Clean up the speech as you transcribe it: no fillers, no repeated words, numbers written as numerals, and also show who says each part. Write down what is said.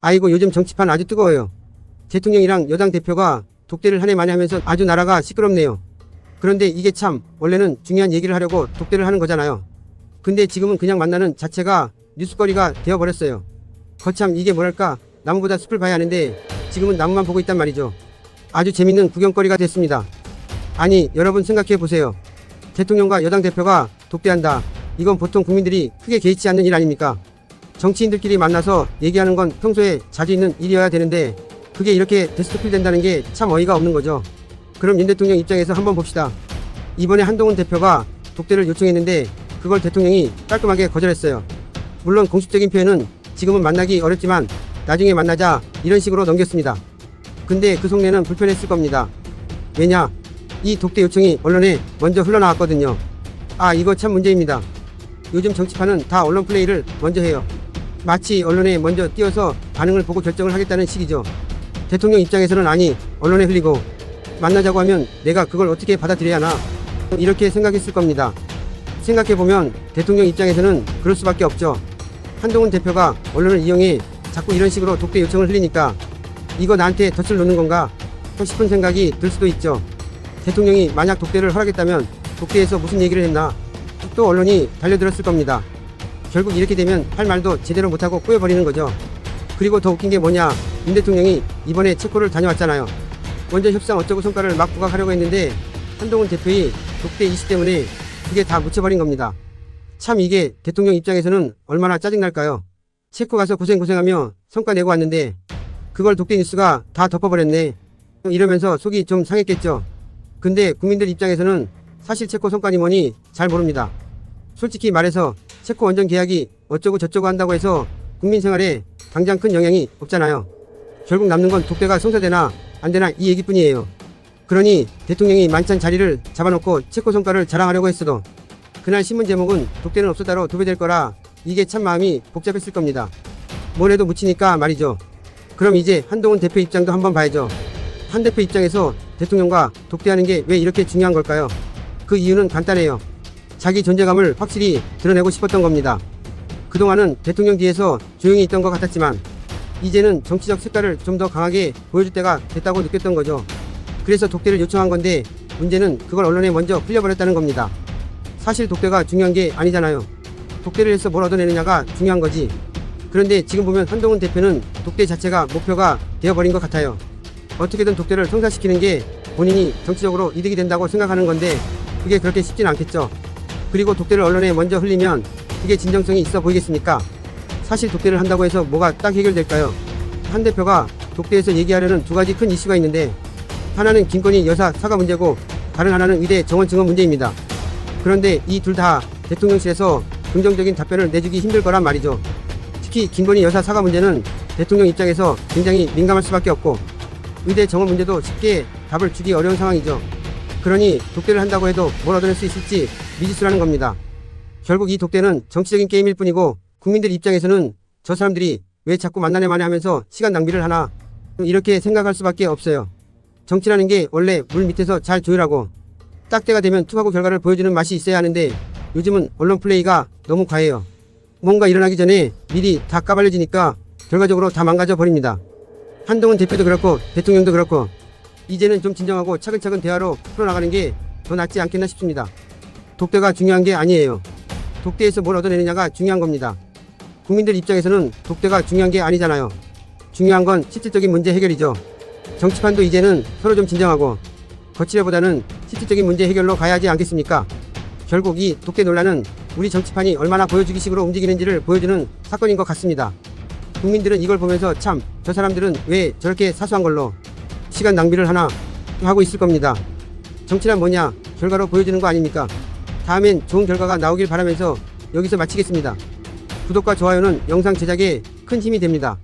Speaker 1: 아이고 요즘 정치판 아주 뜨거워요. 대통령이랑 여당 대표가 독대를 한 해 만에 하면서 아주 나라가 시끄럽네요. 그런데 이게 참 원래는 중요한 얘기를 하려고 독대를 하는 거잖아요. 근데 지금은 그냥 만나는 자체가 뉴스거리가 되어버렸어요. 거참 이게 뭐랄까 나무보다 숲을 봐야 하는데 지금은 나무만 보고 있단 말이죠. 아주 재밌는 구경거리가 됐습니다. 아니 여러분 생각해보세요. 대통령과 여당 대표가 독대한다. 이건 보통 국민들이 크게 개의치 않는 일 아닙니까? 정치인들끼리 만나서 얘기하는 건 평소에 자주 있는 일이어야 되는데 그게 이렇게 데스토필 된다는 게 참 어이가 없는 거죠. 그럼 윤 대통령 입장에서 한번 봅시다. 이번에 한동훈 대표가 독대를 요청했는데 그걸 대통령이 깔끔하게 거절했어요. 물론 공식적인 표현은 지금은 만나기 어렵지만 나중에 만나자 이런 식으로 넘겼습니다. 근데 그 속내는 불편했을 겁니다. 왜냐? 이 독대 요청이 언론에 먼저 흘러나왔거든요. 아 이거 참 문제입니다. 요즘 정치판은 다 언론 플레이를 먼저 해요. 마치 언론에 먼저 띄어서 반응을 보고 결정을 하겠다는 식이죠. 대통령 입장에서는 아니 언론에 흘리고 만나자고 하면 내가 그걸 어떻게 받아들여야 하나 이렇게 생각했을 겁니다. 생각해보면 대통령 입장에서는 그럴 수밖에 없죠. 한동훈 대표가 언론을 이용해 자꾸 이런 식으로 독대 요청을 흘리니까 이거 나한테 덫을 놓는 건가 싶은 생각이 들 수도 있죠. 대통령이 만약 독대를 허락했다면 독대에서 무슨 얘기를 했나 또 언론이 달려들었을 겁니다. 결국 이렇게 되면 할 말도 제대로 못하고 꼬여버리는 거죠. 그리고 더 웃긴 게 뭐냐, 윤 대통령이 이번에 체코를 다녀왔잖아요. 먼저 협상 어쩌고 성과를 막 부각하려고 했는데 한동훈 대표의 독대 이슈 때문에 그게 다 묻혀버린 겁니다. 참 이게 대통령 입장에서는 얼마나 짜증날까요? 체코 가서 고생하며 성과 내고 왔는데 그걸 독대 뉴스가 다 덮어버렸네 이러면서 속이 좀 상했겠죠. 근데 국민들 입장에서는 사실 체코 성과니 뭐니 잘 모릅니다. 솔직히 말해서 체코 원전 계약이 어쩌고 저쩌고 한다고 해서 국민 생활에 당장 큰 영향이 없잖아요. 결국 남는 건 독대가 성사되나 안 되나 이 얘기뿐이에요. 그러니 대통령이 만찬 자리를 잡아놓고 체코 성과를 자랑하려고 했어도 그날 신문 제목은 독대는 없었다로 도배될 거라 이게 참 마음이 복잡했을 겁니다. 뭘 해도 묻히니까 말이죠. 그럼 이제 한동훈 대표 입장도 한번 봐야죠. 한 대표 입장에서 대통령과 독대하는 게 왜 이렇게 중요한 걸까요? 그 이유는 간단해요. 자기 존재감을 확실히 드러내고 싶었던 겁니다. 그동안은 대통령 뒤에서 조용히 있던 것 같았지만 이제는 정치적 색깔을 좀 더 강하게 보여줄 때가 됐다고 느꼈던 거죠. 그래서 독대를 요청한 건데 문제는 그걸 언론에 먼저 흘려버렸다는 겁니다. 사실 독대가 중요한 게 아니잖아요. 독대를 해서 뭘 얻어내느냐가 중요한 거지. 그런데 지금 보면 한동훈 대표는 독대 자체가 목표가 되어버린 것 같아요. 어떻게든 독대를 성사시키는 게 본인이 정치적으로 이득이 된다고 생각하는 건데 그게 그렇게 쉽진 않겠죠. 그리고 독대를 언론에 먼저 흘리면 그게 진정성이 있어 보이겠습니까? 사실 독대를 한다고 해서 뭐가 딱 해결될까요? 한 대표가 독대에서 얘기하려는 두 가지 큰 이슈가 있는데 하나는 김건희 여사 사과 문제고 다른 하나는 의대 정원 증원 문제입니다. 그런데 이 둘 다 대통령실에서 긍정적인 답변을 내주기 힘들 거란 말이죠. 특히 김건희 여사 사과 문제는 대통령 입장에서 굉장히 민감할 수밖에 없고 의대 정원 문제도 쉽게 답을 주기 어려운 상황이죠. 그러니 독대를 한다고 해도 뭘 얻어낼 수 있을지 미지수라는 겁니다. 결국 이 독대는 정치적인 게임일 뿐이고 국민들 입장에서는 저 사람들이 왜 자꾸 만나네 마네 하면서 시간 낭비를 하나 이렇게 생각할 수밖에 없어요. 정치라는 게 원래 물 밑에서 잘 조율하고 딱 때가 되면 툭하고 결과를 보여주는 맛이 있어야 하는데 요즘은 언론 플레이가 너무 과해요. 뭔가 일어나기 전에 미리 다 까발려지니까 결과적으로 다 망가져 버립니다. 한동훈 대표도 그렇고 대통령도 그렇고 이제는 좀 진정하고 차근차근 대화로 풀어나가는 게 더 낫지 않겠나 싶습니다. 독대가 중요한 게 아니에요. 독대에서 뭘 얻어내느냐가 중요한 겁니다. 국민들 입장에서는 독대가 중요한 게 아니잖아요. 중요한 건 실질적인 문제 해결이죠. 정치판도 이제는 서로 좀 진정하고 거칠애보다는 실질적인 문제 해결로 가야 하지 않겠습니까? 결국 이 독대 논란은 우리 정치판이 얼마나 보여주기식으로 움직이는지를 보여주는 사건인 것 같습니다. 국민들은 이걸 보면서 참 저 사람들은 왜 저렇게 사소한 걸로 시간 낭비를 하나 하고 있을 겁니다. 정치란 뭐냐? 결과로 보여주는 거 아닙니까? 다음엔 좋은 결과가 나오길 바라면서 여기서 마치겠습니다. 구독과 좋아요는 영상 제작에 큰 힘이 됩니다.